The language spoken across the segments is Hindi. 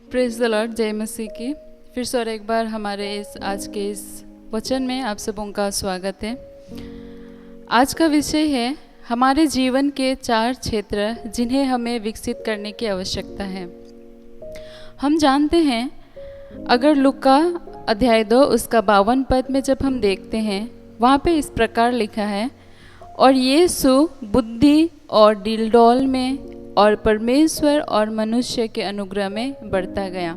प्रेज द लॉर्ड, जय मसीह की। फिर से और एक बार हमारे आज के इस वचन में आप सबों का स्वागत है। आज का विषय है हमारे जीवन के 4 क्षेत्र जिन्हें हमें विकसित करने की आवश्यकता है। हम जानते हैं, अगर लूका अध्याय 2 उसका 52 पद में जब हम देखते हैं, वहाँ पे इस प्रकार लिखा है, और यीशु बुद्धि और डीलडौल में और परमेश्वर और मनुष्य के अनुग्रह में बढ़ता गया।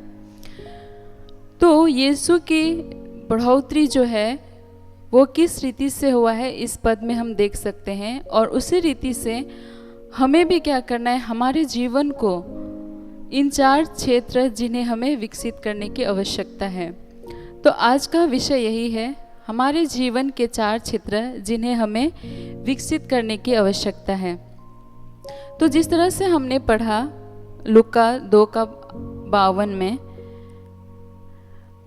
तो यीशु की बढ़ोतरी जो है वो किस रीति से हुआ है इस पद में हम देख सकते हैं, और उसी रीति से हमें भी क्या करना है, हमारे जीवन को इन 4 क्षेत्र जिन्हें हमें विकसित करने की आवश्यकता है। तो आज का विषय यही है, हमारे जीवन के 4 क्षेत्र जिन्हें हमें विकसित करने की आवश्यकता है। तो जिस तरह से हमने पढ़ा लूका 2 का 52 में,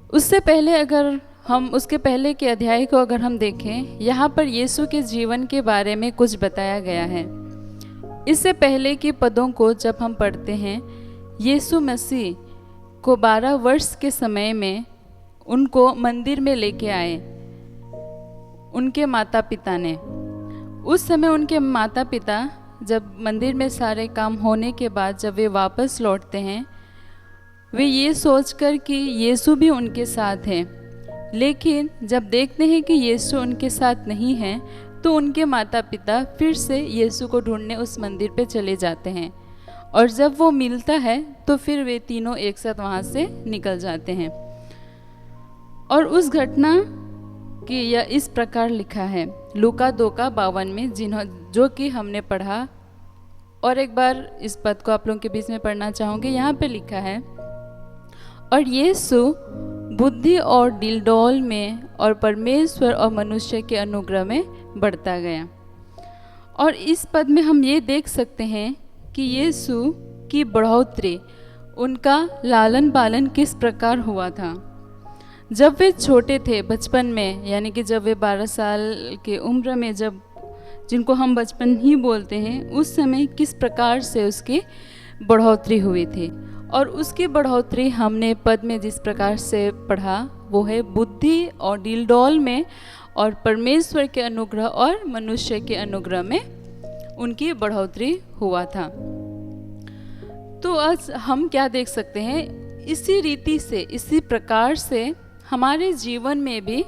उससे पहले अगर हम उसके पहले के अध्याय को अगर हम देखें, यहाँ पर यीशु के जीवन के बारे में कुछ बताया गया है। इससे पहले के पदों को जब हम पढ़ते हैं, यीशु मसीह को 12 वर्ष के समय में उनको मंदिर में लेके आए उनके माता पिता ने। उस समय उनके माता पिता जब मंदिर में सारे काम होने के बाद जब वे वापस लौटते हैं, वे ये सोचकर कि यीशु भी उनके साथ है, लेकिन जब देखते हैं कि यीशु उनके साथ नहीं है, तो उनके माता पिता फिर से यीशु को ढूंढने उस मंदिर पे चले जाते हैं, और जब वो मिलता है तो फिर वे तीनों एक साथ वहाँ से निकल जाते हैं। और उस घटना कि यह इस प्रकार लिखा है लूका 2 का 52 में, जो कि हमने पढ़ा। और एक बार इस पद को आप लोगों के बीच में पढ़ना चाहूँगी। यहाँ पे लिखा है, और यीशु बुद्धि और डीलडौल में और परमेश्वर और मनुष्य के अनुग्रह में बढ़ता गया। और इस पद में हम ये देख सकते हैं कि यीशु की बढ़ोतरी, उनका लालन पालन किस प्रकार हुआ था। जब वे छोटे थे बचपन में, यानी कि जब वे 12 साल की उम्र में, जब जिनको हम बचपन ही बोलते हैं, उस समय किस प्रकार से उसकी बढ़ोतरी हुई थी। और उसकी बढ़ोतरी हमने पद में जिस प्रकार से पढ़ा वो है बुद्धि और डीलडौल में और परमेश्वर के अनुग्रह और मनुष्य के अनुग्रह में उनकी बढ़ोतरी हुआ था। तो आज हम क्या देख सकते हैं, इसी रीति से, इसी प्रकार से हमारे जीवन में भी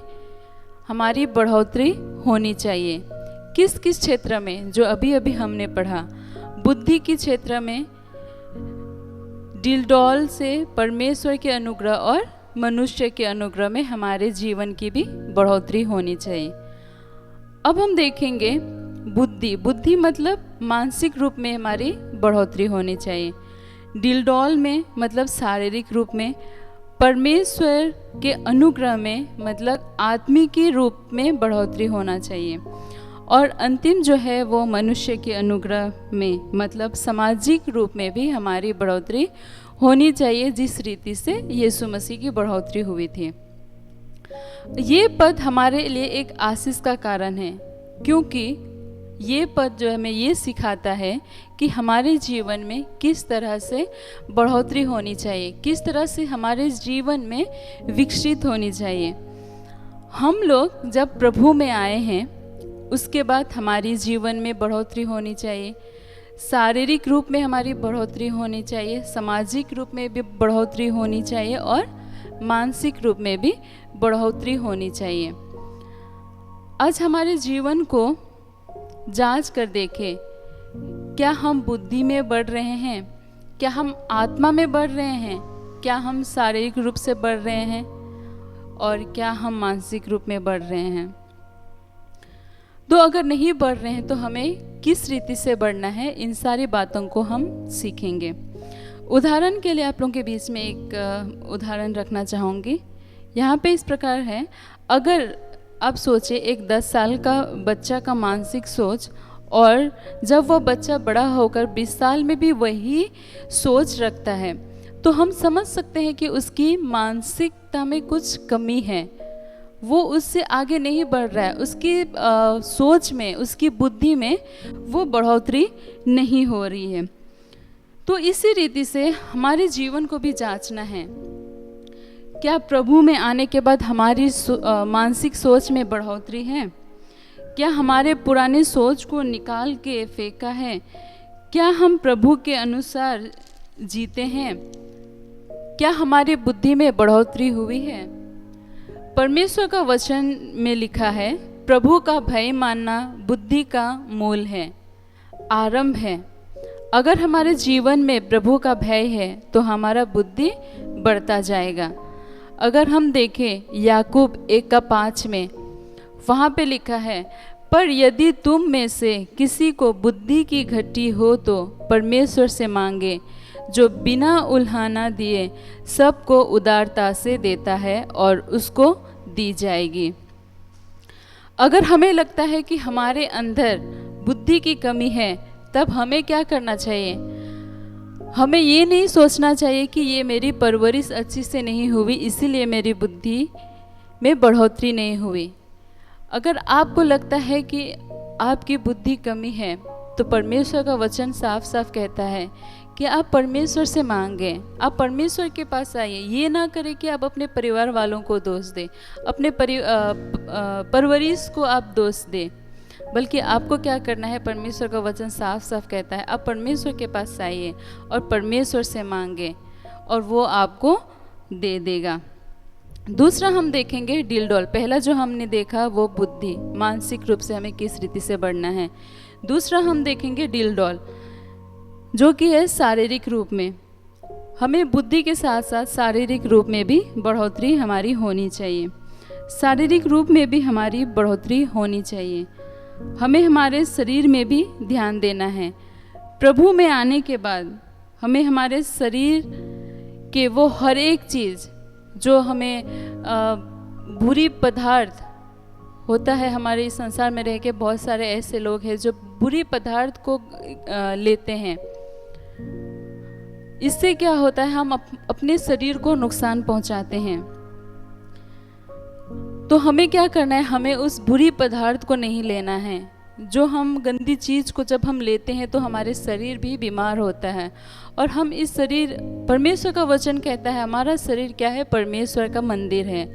हमारी बढ़ोतरी होनी चाहिए। किस किस क्षेत्र में, जो अभी अभी हमने पढ़ा, बुद्धि के क्षेत्र में, डीलडौल से परमेश्वर के अनुग्रह और मनुष्य के अनुग्रह में हमारे जीवन की भी बढ़ोतरी होनी चाहिए। अब हम देखेंगे बुद्धि मतलब मानसिक रूप में हमारी बढ़ोतरी होनी चाहिए। डीलडौल में मतलब शारीरिक रूप में, परमेश्वर के अनुग्रह में मतलब आत्मिक रूप में बढ़ोतरी होना चाहिए, और अंतिम जो है वो मनुष्य के अनुग्रह में मतलब सामाजिक रूप में भी हमारी बढ़ोतरी होनी चाहिए, जिस रीति से यीशु मसीह की बढ़ोतरी हुई थी। ये पद हमारे लिए एक आशीष का कारण है, क्योंकि ये पद जो हमें ये सिखाता है कि हमारे जीवन में किस तरह से बढ़ोतरी होनी चाहिए, किस तरह से हमारे जीवन में विकसित होनी चाहिए। हम लोग जब प्रभु में आए हैं, उसके बाद हमारी जीवन में बढ़ोतरी होनी चाहिए, शारीरिक रूप में हमारी बढ़ोतरी होनी चाहिए, सामाजिक रूप में भी बढ़ोतरी होनी चाहिए, और मानसिक रूप में भी बढ़ोतरी होनी चाहिए। आज हमारे जीवन को जांच कर देखें, क्या हम बुद्धि में बढ़ रहे हैं, क्या हम आत्मा में बढ़ रहे हैं, क्या हम शारीरिक रूप से बढ़ रहे हैं, और क्या हम मानसिक रूप में बढ़ रहे हैं। तो अगर नहीं बढ़ रहे हैं तो हमें किस रीति से बढ़ना है, इन सारी बातों को हम सीखेंगे। उदाहरण के लिए आप लोगों के बीच में एक उदाहरण रखना चाहूँगी। यहाँ पे इस प्रकार है, अगर आप सोचें एक 10 साल का बच्चा का मानसिक सोच, और जब वो बच्चा बड़ा होकर 20 साल में भी वही सोच रखता है, तो हम समझ सकते हैं कि उसकी मानसिकता में कुछ कमी है, वो उससे आगे नहीं बढ़ रहा है, उसकी सोच में, उसकी बुद्धि में वो बढ़ोतरी नहीं हो रही है। तो इसी रीति से हमारे जीवन को भी जांचना है। क्या प्रभु में आने के बाद हमारी मानसिक सोच में बढ़ोतरी है? क्या हमारे पुराने सोच को निकाल के फेंका है? क्या हम प्रभु के अनुसार जीते हैं? क्या हमारी बुद्धि में बढ़ोतरी हुई है? परमेश्वर का वचन में लिखा है, प्रभु का भय मानना बुद्धि का मूल है, आरंभ है। अगर हमारे जीवन में प्रभु का भय है तो हमारा बुद्धि बढ़ता जाएगा। अगर हम देखें याकूब 1:5 में, वहाँ पे लिखा है, पर यदि तुम में से किसी को बुद्धि की घटी हो तो परमेश्वर से मांगे, जो बिना उल्हाना दिए सबको उदारता से देता है और उसको दी जाएगी। अगर हमें लगता है कि हमारे अंदर बुद्धि की कमी है, तब हमें क्या करना चाहिए? हमें ये नहीं सोचना चाहिए कि ये मेरी परवरिश अच्छी से नहीं हुई इसीलिए मेरी बुद्धि में बढ़ोतरी नहीं हुई। अगर आपको लगता है कि आपकी बुद्धि कमी है, तो परमेश्वर का वचन साफ साफ कहता है कि आप परमेश्वर से मांगें, आप परमेश्वर के पास आइए। ये ना करें कि आप अपने परिवार वालों को दोष दें, अपने परवरिश को आप दोष दें, बल्कि आपको क्या करना है? परमेश्वर का वचन साफ साफ कहता है आप परमेश्वर के पास आइए और परमेश्वर से मांगे और वो आपको दे देगा। दूसरा हम देखेंगे डिलडोल। पहला जो हमने देखा वो बुद्धि, मानसिक रूप से हमें किस रीति से बढ़ना है। दूसरा हम देखेंगे डिलडोल, जो कि है शारीरिक रूप में। हमें बुद्धि के साथ साथ शारीरिक रूप में भी बढ़ोतरी हमारी होनी चाहिए। शारीरिक रूप में भी हमारी बढ़ोतरी होनी चाहिए। हमें हमारे शरीर में भी ध्यान देना है। प्रभु में आने के बाद हमें हमारे शरीर के वो हर एक चीज़ जो हमें बुरी पदार्थ होता है, हमारे इस संसार में रह के बहुत सारे ऐसे लोग हैं जो बुरी पदार्थ को लेते हैं। इससे क्या होता है? हम अपने शरीर को नुकसान पहुंचाते हैं। तो हमें क्या करना है? हमें उस बुरी पदार्थ को नहीं लेना है। जो हम गंदी चीज़ को जब हम लेते हैं तो हमारे शरीर भी बीमार होता है। और हम इस शरीर, परमेश्वर का वचन कहता है हमारा शरीर क्या है? परमेश्वर का मंदिर है।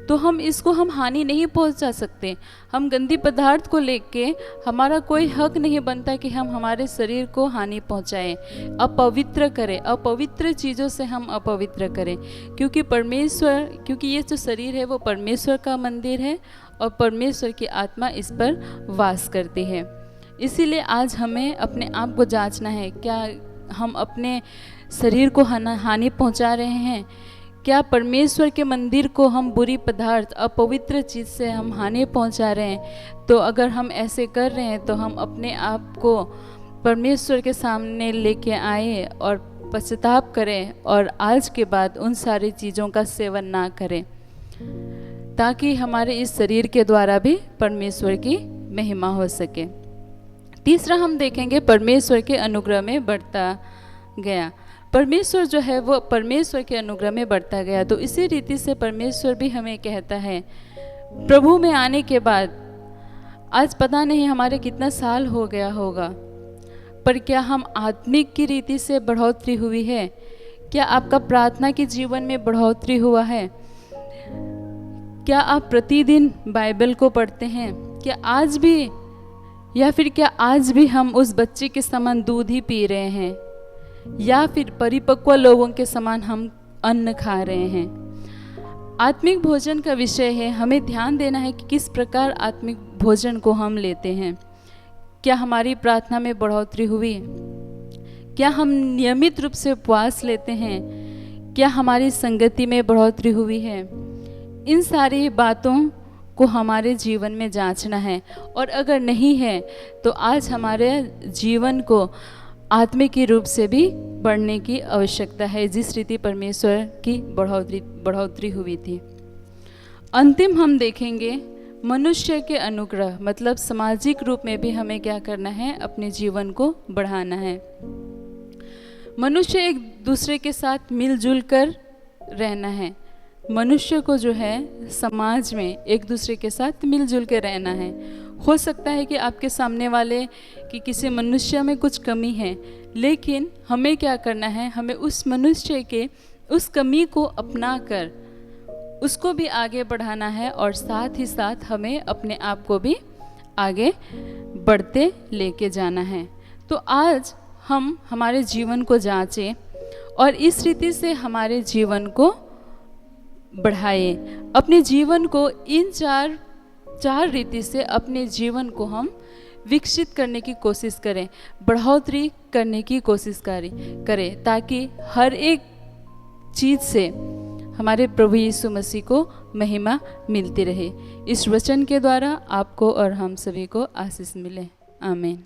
तो हम इसको हानि नहीं पहुंचा सकते। हम गंदी पदार्थ को लेके हमारा कोई हक नहीं बनता कि हम हमारे शरीर को हानि पहुंचाएं, अपवित्र करें, अपवित्र चीज़ों से हम अपवित्र करें। क्योंकि ये जो शरीर है वो परमेश्वर का मंदिर है और परमेश्वर की आत्मा इस पर वास करती है। इसीलिए आज हमें अपने आप को जांचना है, क्या हम अपने शरीर को हानि पहुंचा रहे हैं? क्या परमेश्वर के मंदिर को हम बुरी पदार्थ, अपवित्र चीज़ से हम हानि पहुंचा रहे हैं? तो अगर हम ऐसे कर रहे हैं तो हम अपने आप को परमेश्वर के सामने लेके आए और पश्चाताप करें और आज के बाद उन सारी चीज़ों का सेवन ना करें, ताकि हमारे इस शरीर के द्वारा भी परमेश्वर की महिमा हो सके। तीसरा हम देखेंगे परमेश्वर के अनुग्रह में बढ़ता गया। परमेश्वर जो है वो परमेश्वर के अनुग्रह में बढ़ता गया। तो इसी रीति से परमेश्वर भी हमें कहता है, प्रभु में आने के बाद आज पता नहीं हमारे कितना साल हो गया होगा, पर क्या हम आत्मिक की रीति से बढ़ोतरी हुई है? क्या आपका प्रार्थना के जीवन में बढ़ोतरी हुआ है? क्या आप प्रतिदिन बाइबल को पढ़ते हैं? क्या आज भी, या फिर क्या आज भी हम उस बच्चे के समान दूध ही पी रहे हैं, या फिर परिपक्व लोगों के समान हम अन्न खा रहे हैं? आत्मिक भोजन का विषय है, हमें ध्यान देना है कि किस प्रकार आत्मिक भोजन को हम लेते हैं। क्या हमारी प्रार्थना में बढ़ोतरी हुई? क्या हम नियमित रूप से उपवास लेते हैं? क्या हमारी संगति में बढ़ोतरी हुई है? इन सारी बातों को हमारे जीवन में जांचना है। और अगर नहीं है तो आज हमारे जीवन को आत्मिक रूप से भी बढ़ने की आवश्यकता है, जिस रीति परमेश्वर की बढ़ोतरी हुई थी। अंतिम हम देखेंगे मनुष्य के अनुग्रह, मतलब सामाजिक रूप में भी हमें क्या करना है? अपने जीवन को बढ़ाना है। मनुष्य एक दूसरे के साथ मिलजुल कर रहना है। मनुष्य को जो है समाज में एक दूसरे के साथ मिलजुल के रहना है। हो सकता है कि आपके सामने वाले कि किसी मनुष्य में कुछ कमी है, लेकिन हमें क्या करना है, हमें उस मनुष्य के उस कमी को अपना कर उसको भी आगे बढ़ाना है और साथ ही साथ हमें अपने आप को भी आगे बढ़ते लेके जाना है। तो आज हम हमारे जीवन को जांचें और इस रीति से हमारे जीवन को बढ़ाएं। अपने जीवन को इन चार रीति से अपने जीवन को हम विकसित करने की कोशिश करें, बढ़ोतरी करने की कोशिश करें, ताकि हर एक चीज़ से हमारे प्रभु यीशु मसीह को महिमा मिलती रहे। इस वचन के द्वारा आपको और हम सभी को आशीष मिले। आमीन।